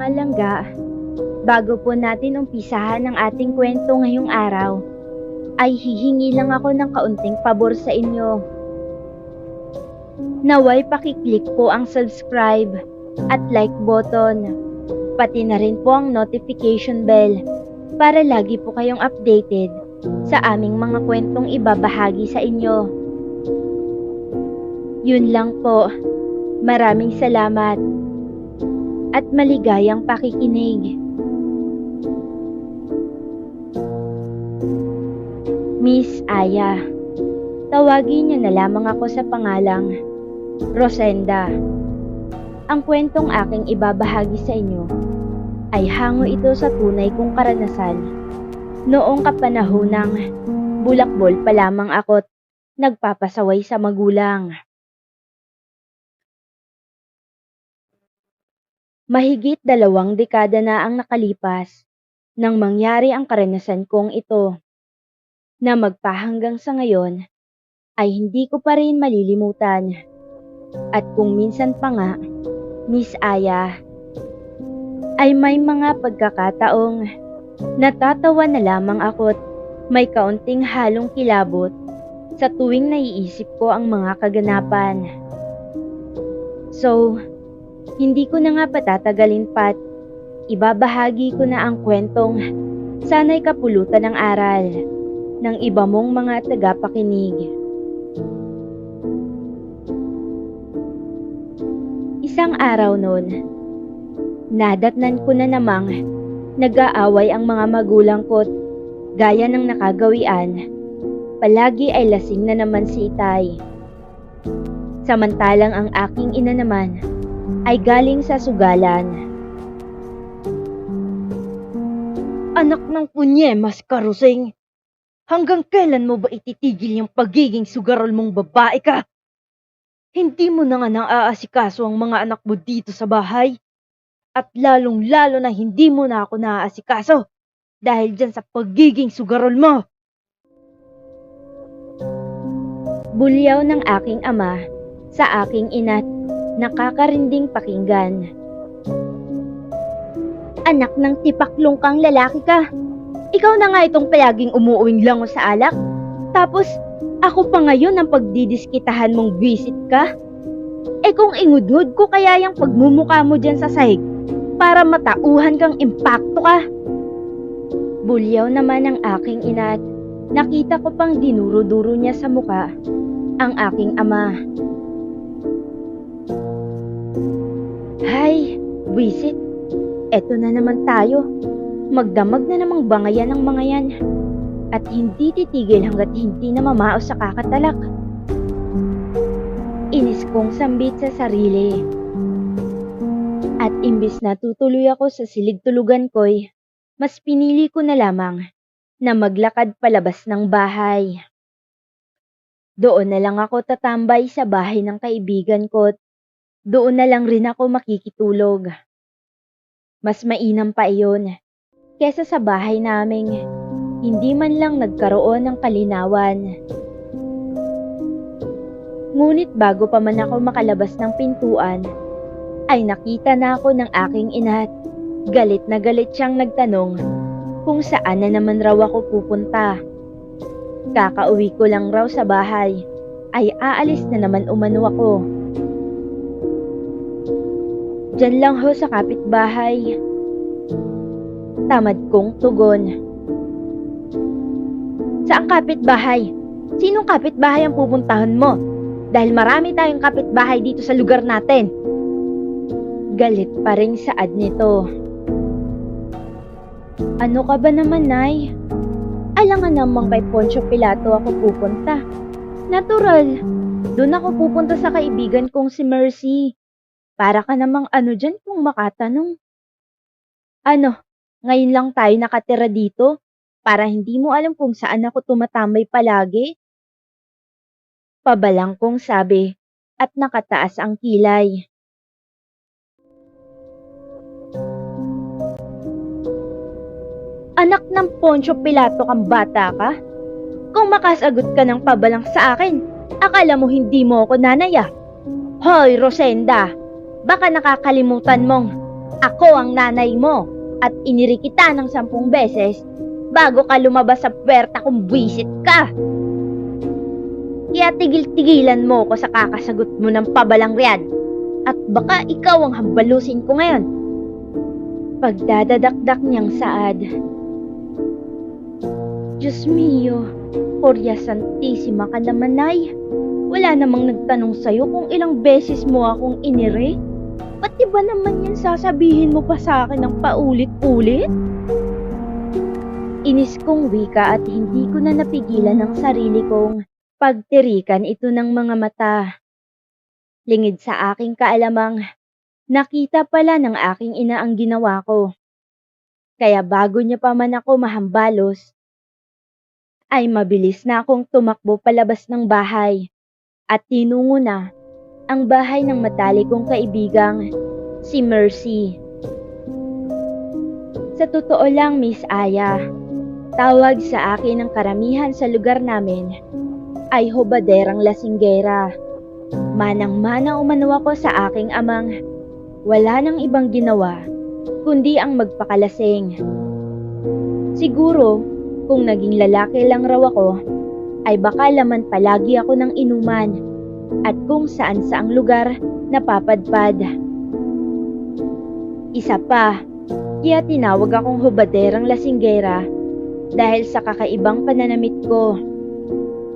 mga langga, bago po natin umpisahan ang ating kwento ngayong araw, ay hihingi lang ako ng kaunting pabor sa inyo. Naway pakiclick po ang subscribe at like button, pati na rin po ang notification bell para lagi po kayong updated sa aming mga kwentong ibabahagi sa inyo. Yun lang po. Maraming salamat at maligayang pakikinig. Miss Aya. Tawagin niyo na lamang ako sa pangalang Rosenda. Ang kwentong aking ibabahagi sa inyo ay hango ito sa tunay kong karanasan noong kapanahonang bulakbol pa lamang ako't nagpapasaway sa magulang. Mahigit 2 dekada na ang nakalipas nang mangyari ang karanasan kong ito, na magpahanggang sa ngayon ay hindi ko pa rin malilimutan. At kung minsan pa nga, Miss Aya, ay may mga pagkakataong natatawa na lamang ako't may kaunting halong kilabot sa tuwing naiisip ko ang mga kaganapan. So, hindi ko na nga patatagalin pa't ibabahagi ko na ang kwentong sana'y kapulutan ng aral ng iba mong mga tagapakinig. Isang araw noon, nadatnan ko na namang nag-aaway ang mga magulang ko't gaya ng nakagawian, palagi ay lasing na naman si Itay. Samantalang ang aking ina naman ay galing sa sugalan. Anak ng punyemas, Karusing! Hanggang kailan mo ba ititigil yung pagiging sugarol mong babae ka? Hindi mo na nga nang aasikaso ang mga anak mo dito sa bahay. At lalong-lalo na hindi mo na ako naaasikaso dahil dyan sa pagiging sugarol mo. Bulyaw ng aking ama sa aking ina't nakakarinding pakinggan. Anak ng tipaklong kang lalaki ka. Ikaw na nga itong palaging umuuwing lango sa alak. Tapos, ako pa ngayon ang pagdidiskitahan mong visit ka. Eh kung ingudngud ko kaya yung pagmumukha mo dyan sa sahig para matauhan kang impakto ka. Bulyaw naman ang aking ina at nakita ko pang dinuro-duro niya sa muka ang aking ama. Hay, visit. Eto na naman tayo. Magdamag na namang bangayan ng mga yan. At hindi titigil hanggat hindi na mamaos sa kakatalak. Inis kong sambit sa sarili. At imbis na tutuloy ako sa silid tulugan ko'y, mas pinili ko na lamang na maglakad palabas ng bahay. Doon na lang ako tatambay sa bahay ng kaibigan ko. Doon na lang rin ako makikitulog. Mas mainam pa iyon kesa sa bahay naming hindi man lang nagkaroon ng kalinawan. Ngunit bago pa man ako makalabas ng pintuan, ay nakita na ako ng aking ina at galit na galit siyang nagtanong kung saan na naman raw ako pupunta. Kakauwi ko lang raw sa bahay, ay aalis na naman umano ako. Diyan lang ho sa kapitbahay. Tamad kong tugon. Saang kapitbahay? Sinong kapitbahay ang pupuntahan mo? Dahil marami tayong kapitbahay dito sa lugar natin. Galit pa rin saad nito. Ano ka ba naman, Nay? Alangan namang kay Poncio Pilato ako pupunta. Natural. Doon ako pupunta sa kaibigan kong si Mercy. Para ka namang ano dyan kung makatanong. Ano, ngayon lang tayo nakatira dito? Para hindi mo alam kung saan ako tumatambay palagi? Pabalang kong sabi at nakataas ang kilay. Anak ng Poncio Pilato kang bata ka? Kung makasagot ka ng pabalang sa akin, akala mo hindi mo ako nanaya. Hoy, Rosenda! Baka nakakalimutan mong Ako ang nanay mo at iniri kita ng 10 beses bago ka lumabas sa puwerta kung buwisit ka. Kaya tigil-tigilan mo ko sa kakasagot mo ng pabalang riyan at baka ikaw ang hambalusin ko ngayon. Pagdadadakdak niyang saad. Diyos mio, Korea Santissima ka naman, Nay. Wala namang nagtanong sa'yo kung ilang beses mo akong inire. Ba't di ba naman yan sasabihin mo pa sa akin ng paulit-ulit? Inis kong wika at hindi ko na napigilan ang sarili kong pagtirikan ito ng mga mata. Lingid sa aking kaalamang, nakita pala ng aking ina ang ginawa ko. Kaya bago niya pa man ako mahambalos, ay mabilis na akong tumakbo palabas ng bahay at tinungo na ang bahay ng matalik kong kaibigang si Mercy. Sa totoo lang, Miss Aya, tawag sa akin ng karamihan sa lugar namin ay hubaderang lasinggera. Manang-mana umano ako sa aking amang wala nang ibang ginawa kundi ang magpakalasing. Siguro, kung naging lalaki lang raw ako, ay baka laman palagi ako ng inuman at kung saan saang lugar napapadpad. Isa pa, kaya tinawag akong hubaderang lasinggera dahil sa kakaibang pananamit ko.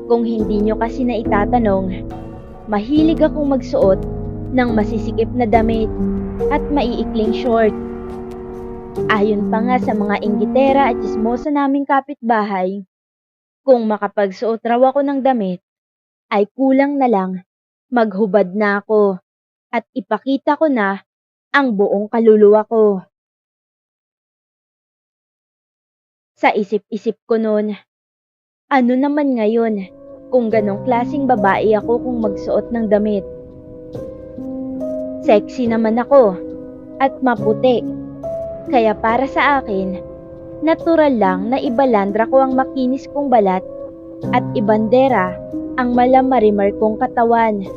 Kung hindi nyo kasi na itatanong, mahilig akong magsuot ng masisikip na damit at maiikling short. Ayon pa nga sa mga inggitera at chismosa naming kapitbahay, kung makapagsuot raw ako ng damit, ay kulang na lang maghubad na ako at ipakita ko na ang buong kaluluwa ko. Sa isip-isip ko noon, ano naman ngayon kung ganong klaseng babae ako kung magsuot ng damit? Sexy naman ako at maputi. Kaya para sa akin, natural lang na ibalandra ko ang makinis kong balat at ibandera ang malamarimar kong katawan.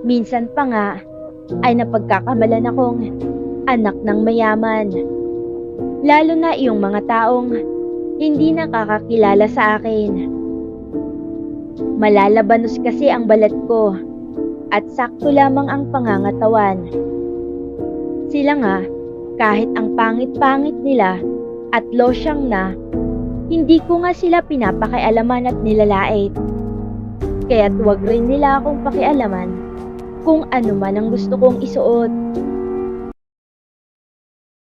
Minsan pa nga ay napagkakamalan akong anak ng mayaman. Lalo na yung mga taong hindi nakakakilala sa akin. Malalabanos kasi ang balat ko at sakto lamang ang pangangatawan. Sila nga, kahit ang pangit-pangit nila at losyang na, hindi ko nga sila pinapakialaman at nilalait. Kaya't wag rin nila akong pakialaman kung ano man ang gusto kong isuot.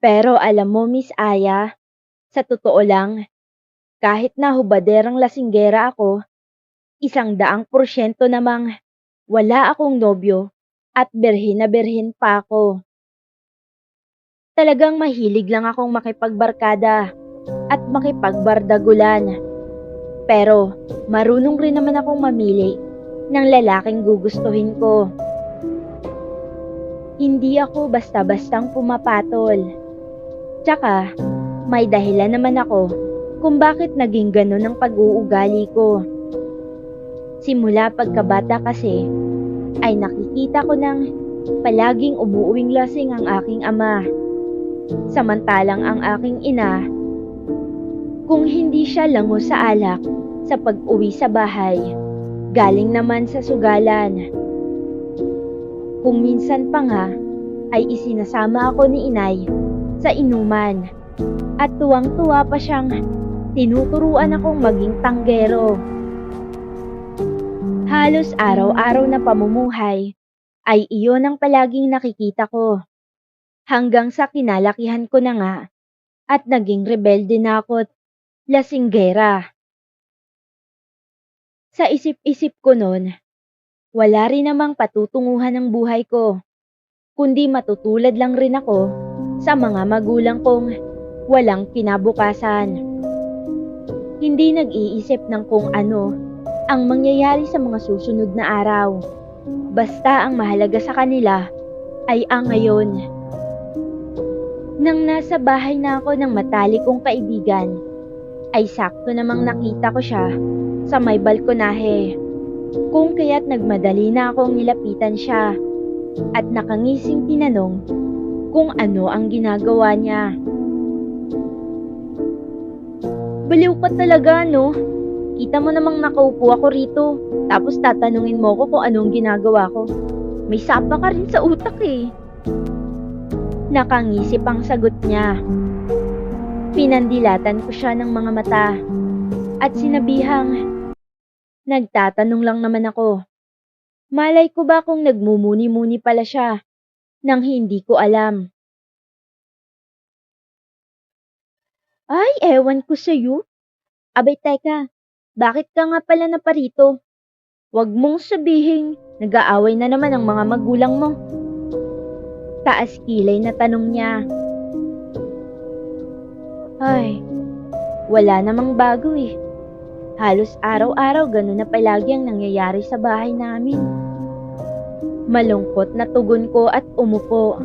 Pero alam mo, Miss Aya, sa totoo lang, kahit na hubaderang lasinggera ako, 100% namang wala akong nobyo at berhin na berhin pa ako. Talagang mahilig lang akong makipagbarkada at makipagbardagulan. Pero marunong rin naman akong mamili ng lalaking gugustuhin ko. Hindi ako basta-bastang pumapatol. Tsaka, may dahilan naman ako kung bakit naging ganun ang pag-uugali ko. Simula pagkabata kasi, ay nakikita ko nang palaging umuuwing lasing ang aking ama. Samantalang ang aking ina, kung hindi siya lango sa alak sa pag-uwi sa bahay, galing naman sa sugalan. Kung minsan pa nga, ay isinasama ako ni inay sa inuman at tuwang-tuwa pa siyang tinuturuan akong maging tanggero. Halos araw-araw na pamumuhay ay iyon ang palaging nakikita ko. Hanggang sa kinalakihan ko na nga at naging rebelde na ako't lasinggera. Sa isip-isip ko noon, wala rin namang patutunguhan ng buhay ko, kundi matutulad lang rin ako sa mga magulang kong walang kinabukasan. Hindi nag-iisip ng kung ano ang mangyayari sa mga susunod na araw. Basta ang mahalaga sa kanila ay ang ngayon. Nang nasa bahay na ako ng matalik kong kaibigan, ay sakto namang nakita ko siya sa may balkonahe. Kung kaya't nagmadali na akong nilapitan siya at nakangising tinanong kung ano ang ginagawa niya. Baliw ka talaga, no? Kita mo namang nakaupo ako rito, tapos tatanungin mo ko kung anong ginagawa ko. May sapa ka rin sa utak eh. Nakangisip ang sagot niya. Pinandilatan ko siya ng mga mata at sinabihang, nagtatanong lang naman ako. Malay ko ba kung nagmumuni-muni pala siya nang hindi ko alam. Ay, ewan ko sa'yo. Abay teka, bakit ka nga pala naparito? Huwag mong sabihin, nag-aaway na naman ang mga magulang mo. Taas kilay na tanong niya. Ay, wala namang bago eh. Halos araw-araw ganun na palagi ang nangyayari sa bahay namin. Malungkot na tugon ko at umupo.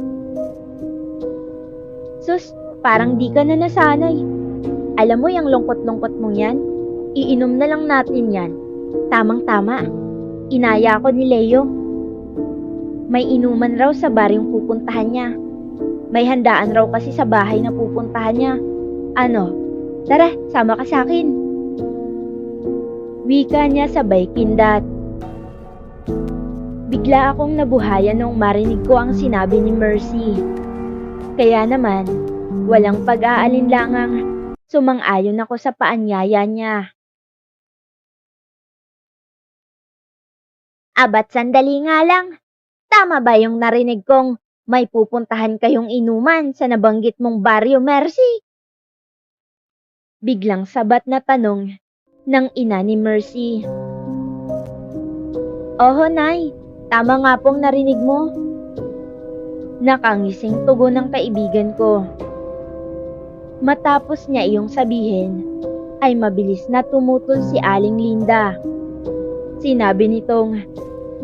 Sus, parang di ka na nasanay. Alam mo yung lungkot-lungkot mong yan? Iinom na lang natin yan. Tamang-tama. Inaya ko ni Leo. May inuman raw sa bar yung pupuntahan niya. May handaan raw kasi sa bahay na pupuntahan niya. Ano? Tara, sama ka sa akin. Wika niya sabay kindat. Bigla akong nabuhayan nung marinig ko ang sinabi ni Mercy. Kaya naman, walang pag-aalinlangang sumang-ayon ako sa paanyaya niya. Abat sandali nga lang. Tama ba yung narinig kong may pupuntahan kayong inuman sa nabanggit mong baryo, Mercy? Biglang sabat na tanong ng ina ni Mercy. Oho, Nay. Tama nga pong narinig mo. Nakangising tugon ng kaibigan ko. Matapos niya iyong sabihin, ay mabilis na tumutol si Aling Linda. Sinabi nitong,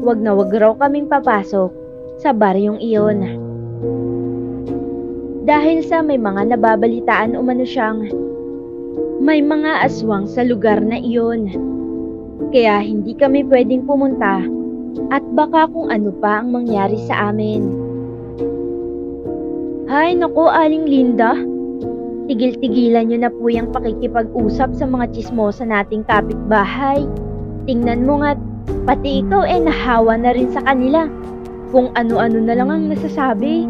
wag na wag raw kaming papasok sa baryong iyon. Dahil sa may mga nababalitaan umano siyang may mga aswang sa lugar na iyon. Kaya hindi kami pwedeng pumunta at baka kung ano pa ang mangyari sa amin. Hay nako, Aling Linda. Tigil-tigilan niyo na po yung pakikipag-usap sa mga tsismosa nating kapitbahay. Tingnan mo nga, pati ikaw nahawa na rin sa kanila. Kung ano-ano na lang ang nasasabi.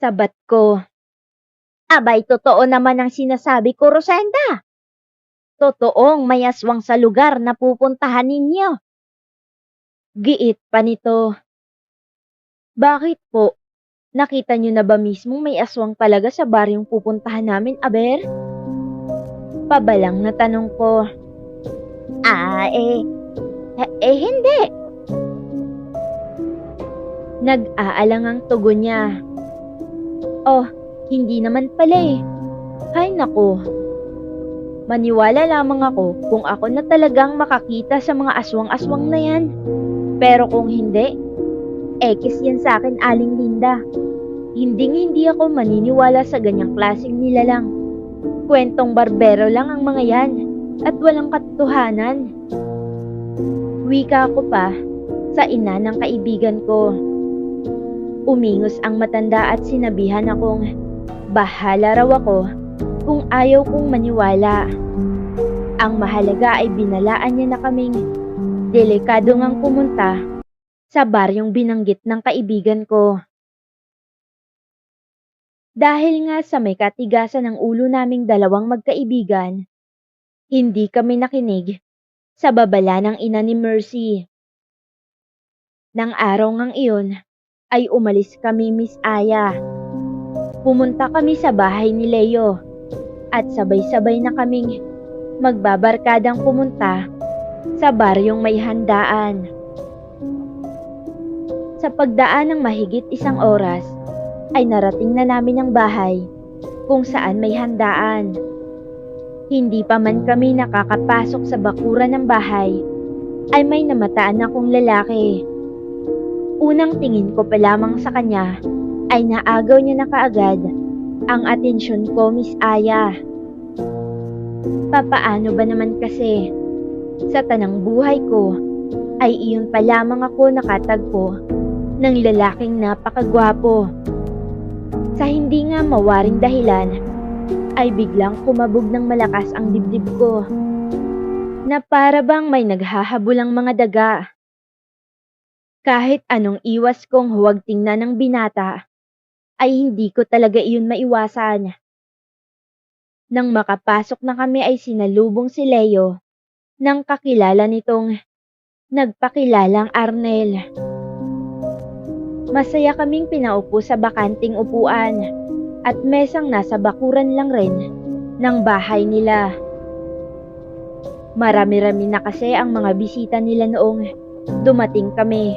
Sabat ko. Abay, totoo naman ang sinasabi ko, Rosenda. Totoong may aswang sa lugar na pupuntahan ninyo. Giit pa nito. Bakit po? Nakita niyo na ba mismo may aswang talaga sa baryong pupuntahan namin, Aber? Pabalang na tanong ko. Hindi. Nag-aalang ang tugon niya. Oh, hindi naman pala eh. Hay nako. Maniwala lamang ako kung ako na talagang makakita sa mga aswang-aswang na yan. Pero kung hindi, ekis yan sa akin, Aling Linda. Hindi ako maniniwala sa ganyang klaseng nilalang. Kwentong barbero lang ang mga yan at walang katotohanan. Wika ko pa sa ina ng kaibigan ko. Umingos ang matanda at sinabihan akong bahala raw ako kung ayaw kong maniwala. Ang mahalaga ay binalaan niya na kaming delikado ngang pumunta sa baryong binanggit ng kaibigan ko. Dahil nga sa may katigasan ng ulo naming dalawang magkaibigan, hindi kami nakinig sa babala ng ina ni Mercy. Nang araw ngang iyon, ay umalis kami, Miss Aya. Pumunta kami sa bahay ni Leo at sabay-sabay na kaming magbabarkadang pumunta sa baryong may handaan. Sa pagdaan ng mahigit isang oras, ay narating na namin ang bahay kung saan may handaan. Hindi pa man kami nakakapasok sa bakuran ng bahay, ay may namataan akong lalaki. Unang tingin ko pa lamang sa kanya, ay naagaw niya na kaagad ang atensyon ko, Miss Aya. Papaano ba naman kasi? Sa tanang buhay ko, ay iyon pa lamang ako nakatagpo ng lalaking napakagwapo. Sa hindi nga mawaring dahilan, ay biglang kumabog ng malakas ang dibdib ko, na para bang may naghahabulang mga daga. Kahit anong iwas kong huwag tingnan ng binata, ay hindi ko talaga iyon maiwasan. Nang makapasok na kami ay sinalubong si Leo ng kakilala nitong nagpakilalang Arnel. Masaya kaming pinaupo sa bakanting upuan at mesang nasa bakuran lang rin ng bahay nila. Marami-rami na kasi ang mga bisita nila noong dumating kami.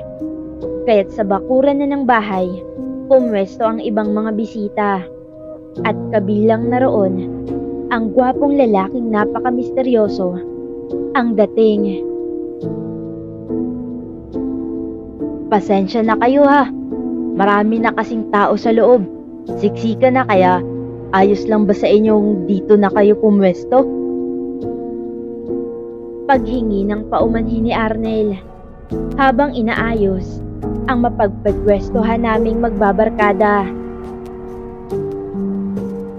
Kaya't sa bakuran na ng bahay, pumwesto ang ibang mga bisita. At kabilang na roon, ang gwapong lalaking napaka-misteryoso ang dating. Pasensya na kayo ha. Marami na kasing tao sa loob. Siksika na kaya ayos lang ba sa inyong dito na kayo pumwesto? Paghingi ng paumanhin ni Arnel, habang inaayos ang mapagpagpwestohan naming magbabarkada.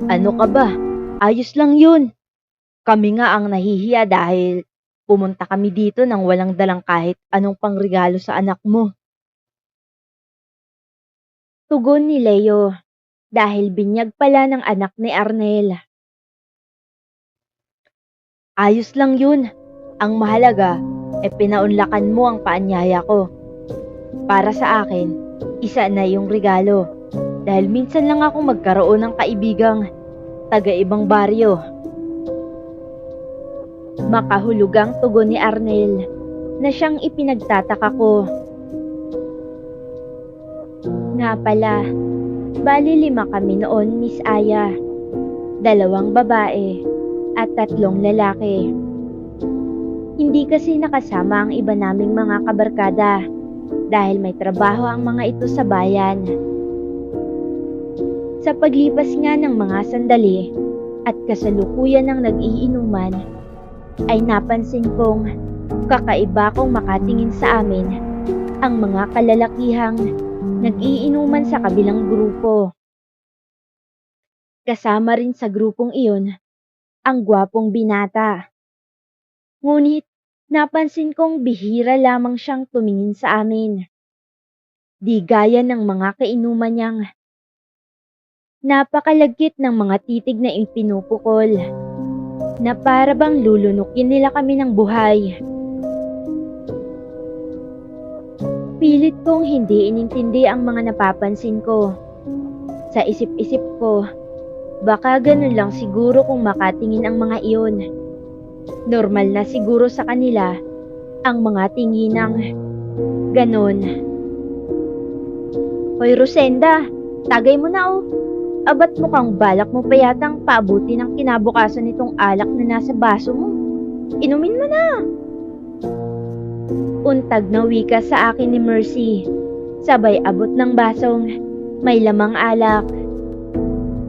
Ano ka ba? Ayos lang yun. Kami nga ang nahihiya dahil pumunta kami dito nang walang dalang kahit anong pangregalo sa anak mo. Tugon ni Leo, dahil binyag pala ng anak ni Arnel. Ayos lang yun. Ang mahalaga, pinaunlakan mo ang paanyaya ko. Para sa akin, isa na yung regalo. Dahil minsan lang ako magkaroon ng kaibigang taga-ibang baryo. Makahulugang tugon ni Arnel na siyang ipinagtataka ko. Nga pala, bali 5 kami noon, Miss Aya. 2 babae at 3 lalaki. Hindi kasi nakasama ang iba naming mga kabarkada dahil may trabaho ang mga ito sa bayan. Sa paglipas nga ng mga sandali at kasalukuyan ng nag-iinuman, ay napansin kong kakaiba kong makatingin sa amin ang mga kalalakihang nag-iinuman sa kabilang grupo. Kasama rin sa grupong iyon ang gwapong binata. Ngunit napansin kong bihira lamang siyang tumingin sa amin. Di gaya ng mga kainuman niyang napakalagkit ng mga titig na ipinupukol, na para bang lulunukin nila kami ng buhay. Pilit kong hindi inintindi ang mga napapansin ko. Sa isip-isip ko, baka ganun lang siguro kung makatingin ang mga iyon. Normal na siguro sa kanila ang mga tinginang ganun. Hoy Rosenda, tagay mo na oh. Abat mukhang balak mo pa yatang paabuti ng kinabukasan nitong alak na nasa baso mo. Inumin mo na. Untag na wika sa akin ni Mercy, sabay abot ng basong may lamang alak.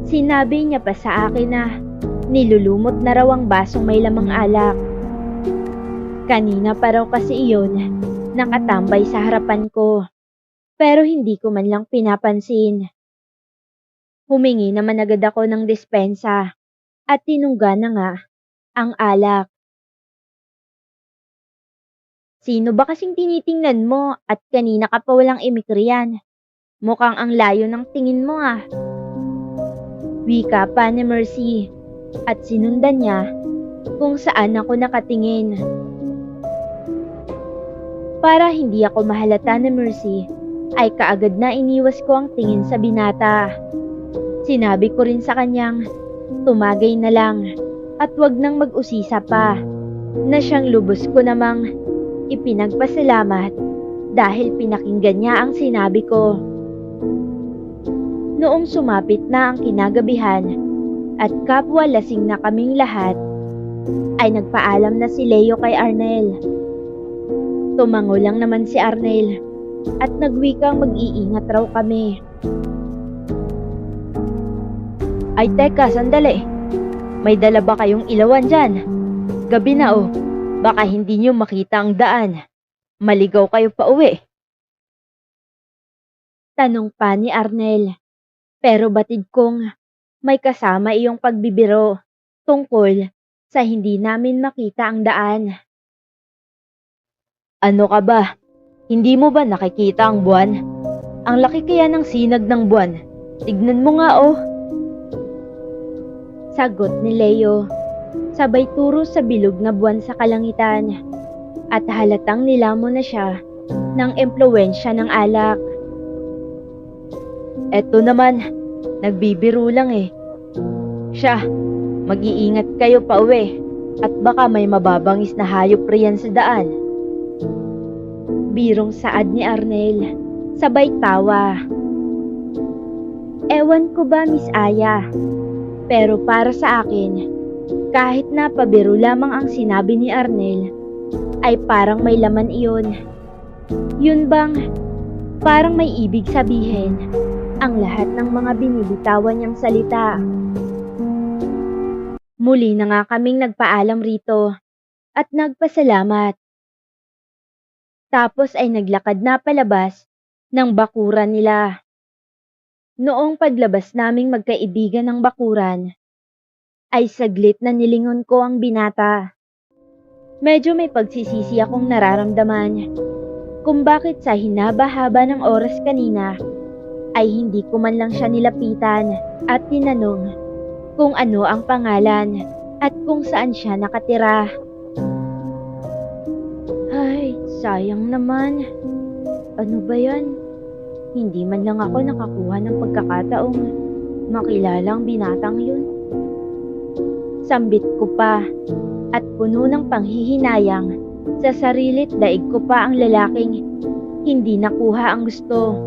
Sinabi niya pa sa akin na nilulumot na raw ang basong may lamang alak. Kanina pa raw kasi iyon nakatambay sa harapan ko, pero hindi ko man lang pinapansin. Humingi naman agad ako ng dispensa at tinungga na nga ang alak. Sino ba kasing tinitingnan mo at kanina ka pa walang imikriyan? Mukhang ang layo ng tingin mo ah. Wika pa ni Mercy at sinundan niya kung saan ako nakatingin. Para hindi ako mahalata ni Mercy, ay kaagad na iniwas ko ang tingin sa binata. Sinabi ko rin sa kanyang tumagay na lang at wag nang mag-usisa pa, na siyang lubos ko namang ipinagpasalamat dahil pinakinggan niya ang sinabi ko. Noong sumapit na ang kinagabihan at kapwa lasing na kaming lahat, ay nagpaalam na si Leo kay Arnel. Tumango lang naman si Arnel at nagwikang mag-iingat raw kami. Ay teka, sandali. May dala ba kayong ilawan dyan? Gabi na oh. Baka hindi nyo makita ang daan. Maligaw kayo pa uwi. Tanong pa ni Arnel. Pero batid kong may kasama iyong pagbibiro tungkol sa hindi namin makita ang daan. Ano ka ba? Hindi mo ba nakikita ang buwan? Ang laki kaya ng sinag ng buwan. Tignan mo nga oh. Sagot ni Leo, sabay turo sa bilog na buwan sa kalangitan. At halatang nilamon na siya ng impluwensya ng alak. Eto naman, nagbibiro lang eh. Siya, mag-iingat kayo pa uwi. At baka may mababangis na hayop riyan sa daan. Birong saad ni Arnel, sabay tawa. Ewan ko ba, Miss Aya, pero para sa akin, kahit na pabiro lamang ang sinabi ni Arnel, ay parang may laman iyon. Yun bang parang may ibig sabihin ang lahat ng mga binibitawan niyang salita. Muli na nga kaming nagpaalam rito at nagpasalamat. Tapos ay naglakad na palabas ng bakuran nila. Noong paglabas naming magkaibigan ng bakuran, ay saglit na nilingon ko ang binata. Medyo may pagsisisi akong nararamdaman kung bakit sa hinaba-haba ng oras kanina ay hindi ko man lang siya nilapitan at tinanong kung ano ang pangalan at kung saan siya nakatira. Ay, sayang naman. Ano ba yan? Hindi man lang ako nakakuha ng pagkakataong makilala ang binatang yun. Sambit ko pa at puno ng panghihinayang sa sarili't daig ko pa ang lalaking hindi nakuha ang gusto.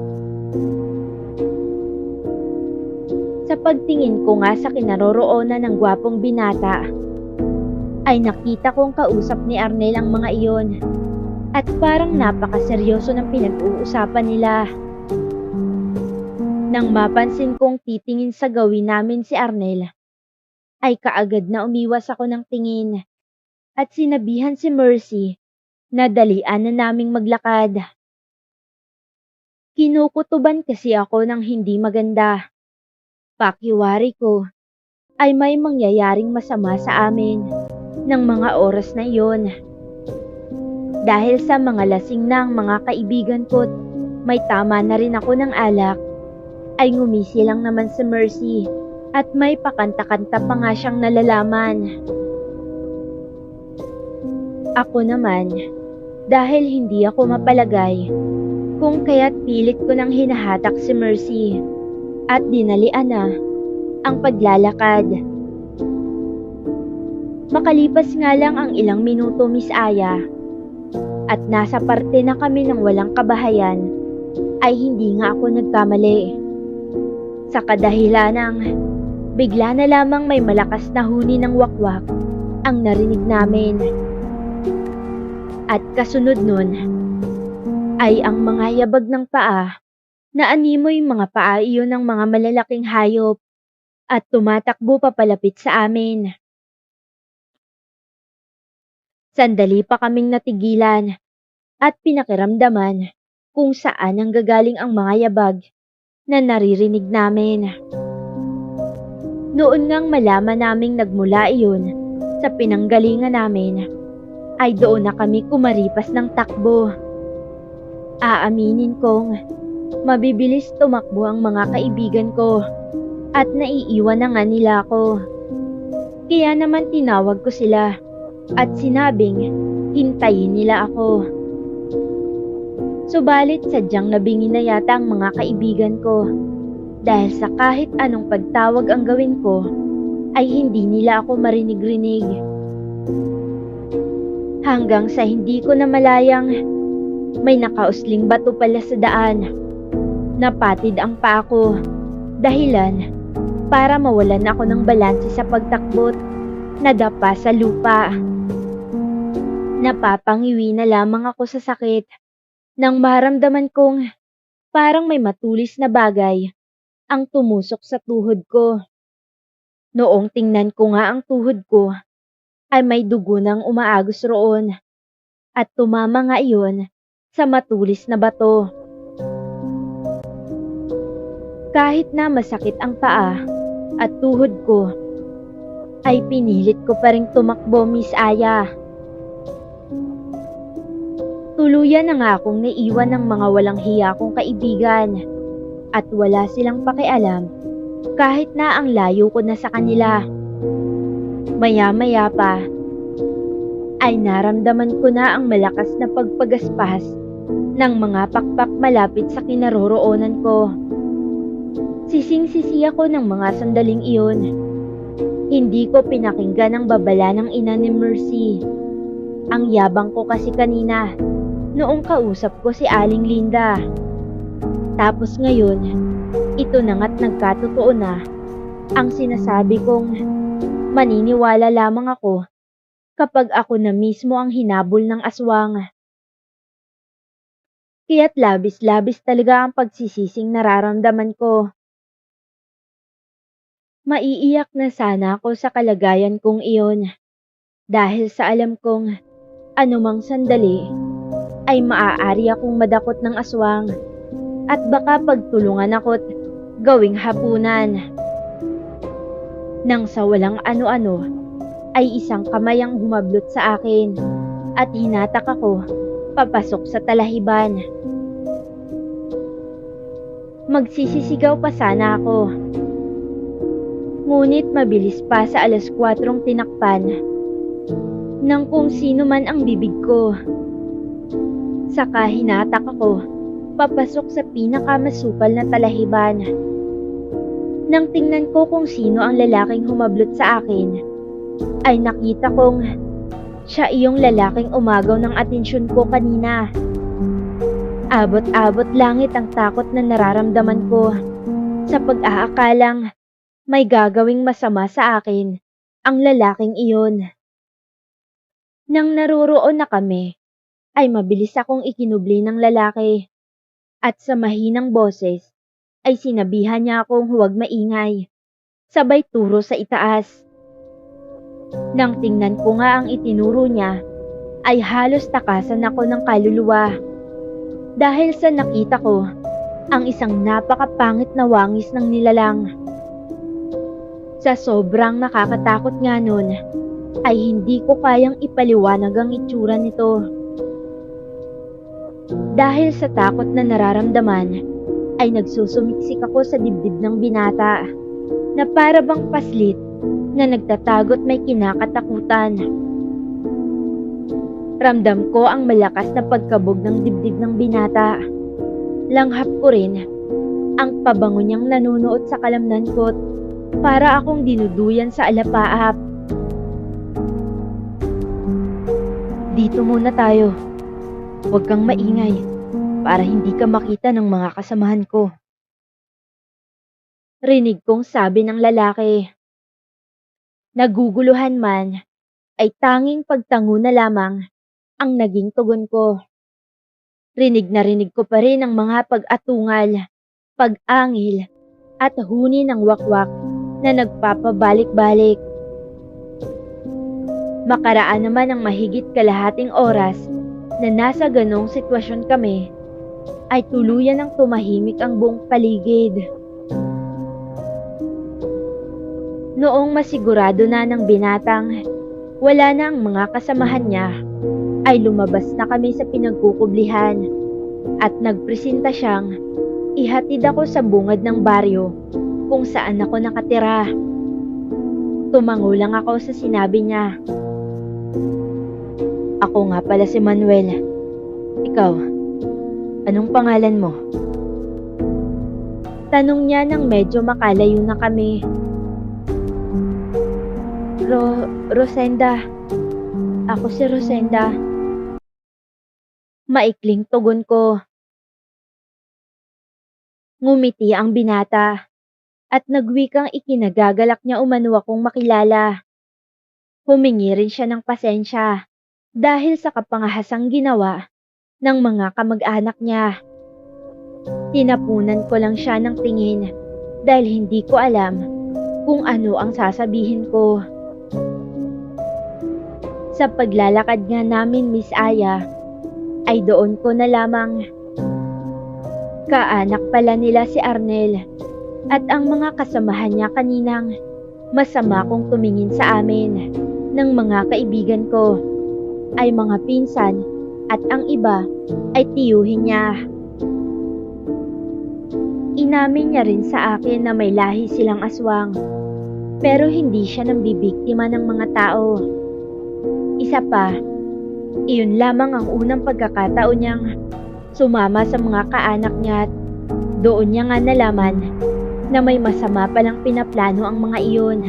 Sa pagtingin ko nga sa kinaroroonan ng gwapong binata, ay nakita kong kausap ni Arnel ang mga iyon at parang napakaseryoso ng pinag-uusapan nila. Nang mapansin kong titingin sa gawin namin si Arnel, ay kaagad na umiwas ako ng tingin at sinabihan si Mercy na dalian na naming maglakad. Kinukutuban kasi ako ng hindi maganda. Pakiwari ko ay may mangyayaring masama sa amin ng mga oras na iyon. Dahil sa mga lasing na ang mga kaibigan ko, may tama na rin ako ng alak, ay ngumisi lang naman si Mercy at may pakanta-kanta pa nga siyang nalalaman. Ako naman, dahil hindi ako mapalagay, kung kaya't pilit ko nang hinahatak si Mercy at dinalian na ang paglalakad. Makalipas nga lang ang ilang minuto, Miss Aya, at nasa parte na kami ng walang kabahayan, ay hindi nga ako nagkamali. Sa kadahilanang bigla na lamang may malakas na huni ng wakwak ang narinig namin. At kasunod nun ay ang mga yabag ng paa na animoy mga paa iyon ng mga malalaking hayop at tumatakbo papalapit sa amin. Sandali pa kaming natigilan at pinakiramdaman kung saan ang gagaling ang mga yabag na naririnig namin. Noon ngang malaman naming nagmula iyon sa pinanggalingan namin, ay doon na kami kumaripas ng takbo. Aaminin kong mabibilis tumakbo ang mga kaibigan ko at naiiwan na nga nila ako. Kaya naman tinawag ko sila at sinabing hintayin nila ako. Subalit sadyang nabingi na yata ang mga kaibigan ko dahil sa kahit anong pagtawag ang gawin ko ay hindi nila ako marinig-rinig. Hanggang sa hindi ko na malayang may nakausling bato pala sa daan. Napatid ang paa ko, dahilan para mawalan ako ng balanse sa pagtakbot, nadapa sa lupa. Napapangiwi na lamang ako sa sakit nang maramdaman kong parang may matulis na bagay ang tumusok sa tuhod ko. Noong tingnan ko nga ang tuhod ko, ay may dugo nang umaagos roon at tumama nga iyon sa matulis na bato. Kahit na masakit ang paa at tuhod ko, ay pinilit ko pa ring tumakbo, Miss Aya. Tuluyan na nga akong naiwan ng mga walang hiya kong kaibigan at wala silang pakialam kahit na ang layo ko na sa kanila. Maya-maya pa ay naramdaman ko na ang malakas na pagpagaspas ng mga pakpak malapit sa kinaroroonan ko. Sising-sisi ako ng mga sandaling iyon. Hindi ko pinakinggan ang babala ng ina ni Mercy. Ang yabang ko kasi kanina noong kausap ko si Aling Linda. Tapos ngayon, ito na nga't nagkatotoo na ang sinasabi kong maniniwala lamang ako kapag ako na mismo ang hinabol ng aswang. Kaya't labis-labis talaga ang pagsisising nararamdaman ko. Maiiyak na sana ako sa kalagayan kong iyon dahil sa alam kong anumang sandali ay maaari akong madakot ng aswang at baka pagtulungan ako't gawing hapunan. Nang sa walang ano-ano ay isang kamay ang humablot sa akin at hinatak ako papasok sa talahiban. Magsisisigaw pa sana ako. Ngunit mabilis pa sa 4:00 tinakpan ng kung sino man ang bibig ko. Saka hinatak ako papasok sa pinakamasukal na talahiban. Nang tingnan ko kung sino ang lalaking humablot sa akin, ay nakita kong siya iyong lalaking umagaw ng atensyon ko kanina. Abot-abot langit ang takot na nararamdaman ko sa pag-aakalang may gagawing masama sa akin ang lalaking iyon. Nang naroroon na kami, ay mabilis akong ikinubli ng lalaki at sa mahinang boses ay sinabihan niya akong huwag maingay, sabay turo sa itaas. Nang tingnan ko nga ang itinuro niya, ay halos takasan ako ng kaluluwa dahil sa nakita ko ang isang napakapangit na wangis ng nilalang. Sa sobrang nakakatakot nga nun, ay hindi ko kayang ipaliwanag ang itsura nito. Dahil sa takot na nararamdaman, ay nagsusumiksik ako sa dibdib ng binata na para bang paslit na nagtatago't may kinakatakutan. Ramdam ko ang malakas na pagkabog ng dibdib ng binata. Langhap ko rin ang pabango niyang nanunuot sa kalamnan ko't para akong dinuduyan sa alapaap. Dito muna tayo. Huwag kang maingay para hindi ka makita ng mga kasamahan ko. Rinig kong sabi ng lalaki. Naguguluhan man, ay tanging pagtango na lamang ang naging tugon ko. Rinig na rinig ko pa rin ang mga pag-atungal, pag-angil, at huni ng wakwak na nagpapabalik-balik. Makaraan naman ang mahigit kalahating oras na nasa ganong sitwasyon kami, ay tuluyan ng tumahimik ang buong paligid. Noong masigurado na ng binatang wala na ang mga kasamahan niya, ay lumabas na kami sa pinagkukublihan at nagpresenta siyang ihatid ako sa bungad ng baryo kung saan ako nakatira. Tumango lang ako sa sinabi niya. Ako nga pala si Manuel. Ikaw, anong pangalan mo? Tanong niya nang medyo makalayo na kami. Rosenda. Ako si Rosenda. Maikling tugon ko. Ngumiti ang binata at nagwikang ikinagagalak niya umano akong makilala. Humingi rin siya ng pasensya dahil sa kapangahasang ginawa ng mga kamag-anak niya. Tinapunan ko lang siya ng tingin dahil hindi ko alam kung ano ang sasabihin ko. Sa paglalakad nga namin, Miss Aya, ay doon ko na lamang kaanak pala nila si Arnel At ang mga kasamahan niya kaninang masama kong tumingin sa amin ng mga kaibigan ko ay mga pinsan at ang iba ay tiyuhin niya. Inamin niya rin sa akin na may lahi silang aswang, pero hindi siya nambibiktima ng mga tao. Isa pa, iyon lamang ang unang pagkakataon niyang sumama sa mga kaanak niya at doon niya nga nalaman na may masama palang pinaplano ang mga iyon.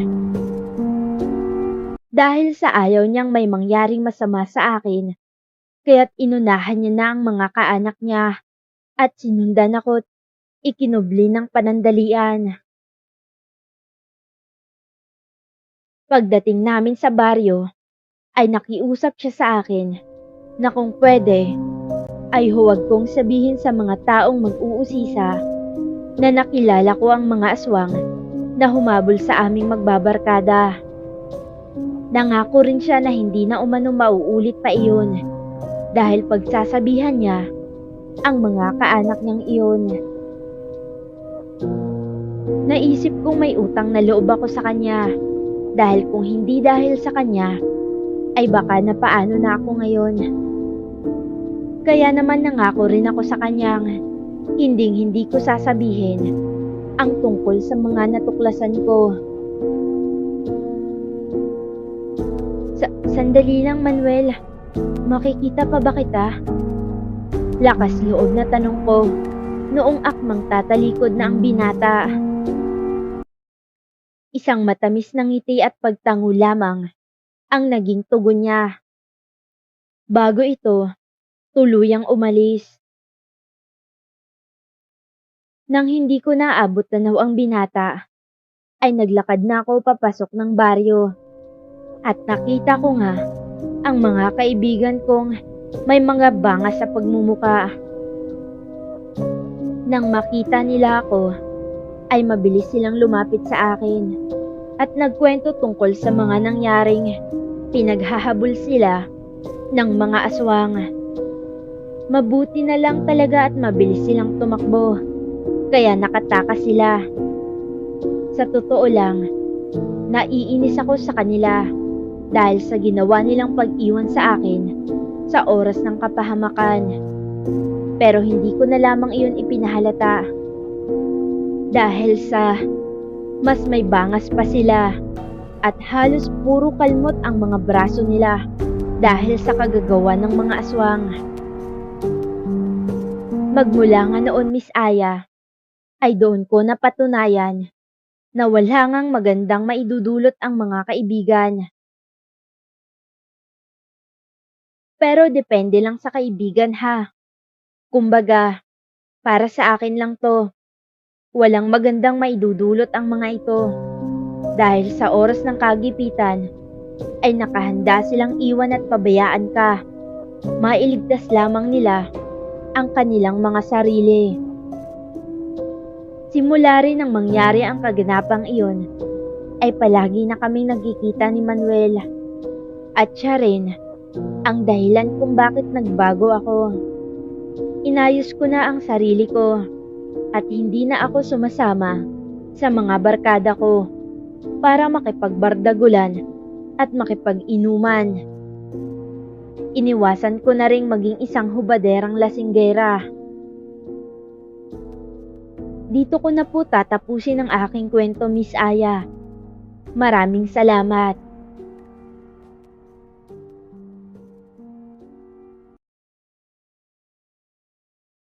Dahil sa ayaw niyang may mangyaring masama sa akin, kaya't inunahan niya na ang mga kaanak niya at sinundan ako't ikinubli ng panandalian. Pagdating namin sa baryo, ay nakiusap siya sa akin na kung pwede, ay huwag kong sabihin sa mga taong mag-uusisa na nakilala ko ang mga aswang na humabol sa aming magbabarkada. Nangako rin siya na hindi na umano mauulit pa iyon dahil pagsasabihan niya ang mga kaanak niyang iyon. Naisip kong may utang na loob ako sa kanya dahil kung hindi dahil sa kanya, ay baka na paano na ako ngayon. Kaya naman nangako rin ako sa kanyang hindi ko sasabihin ang tungkol sa mga natuklasan ko. Sandali lang, Manuel. Makikita pa ba kita? Lakas loob na tanong ko noong akmang tatalikod na ang binata. Isang matamis na ngiti at pagtango lamang ang naging tugon niya. Bago ito, tuluyang umalis. Nang hindi ko naabot tanaw ang binata, ay naglakad na ako papasok ng baryo. At nakita ko nga ang mga kaibigan kong may mga bangas sa pagmumuka. Nang makita nila ako, ay mabilis silang lumapit sa akin at nagkwento tungkol sa mga nangyaring pinaghahabol sila ng mga aswang. Mabuti na lang talaga at mabilis silang tumakbo, kaya nakatakas sila. Sa totoo lang, naiinis ako sa kanila dahil sa ginawa nilang pag-iwan sa akin sa oras ng kapahamakan. Pero hindi ko na lamang iyon ipinahalata dahil sa mas may bangas pa sila at halos puro kalmot ang mga braso nila dahil sa kagagawa ng mga aswang. Magmula nga noon, Miss Aya, ay doon ko napatunayan na wala ngang magandang maidudulot ang mga kaibigan. Pero depende lang sa kaibigan ha. Kumbaga, para sa akin lang to. Walang magandang maidudulot ang mga ito. Dahil sa oras ng kagipitan, ay nakahanda silang iwan at pabayaan ka. Mailigtas lamang nila ang kanilang mga sarili. Simula rin nang mangyari ang kaganapang iyon, ay palagi na kaming nagkikita ni Manuel. At siya rin ang dahilan kung bakit nagbago ako. Inayos ko na ang sarili ko at hindi na ako sumasama sa mga barkada ko para makipagbardagulan at makipag-inuman. Iniwasan ko na ring maging isang hubaderang lasinggera. Dito ko na po tatapusin ang aking kwento, Miss Aya. Maraming salamat.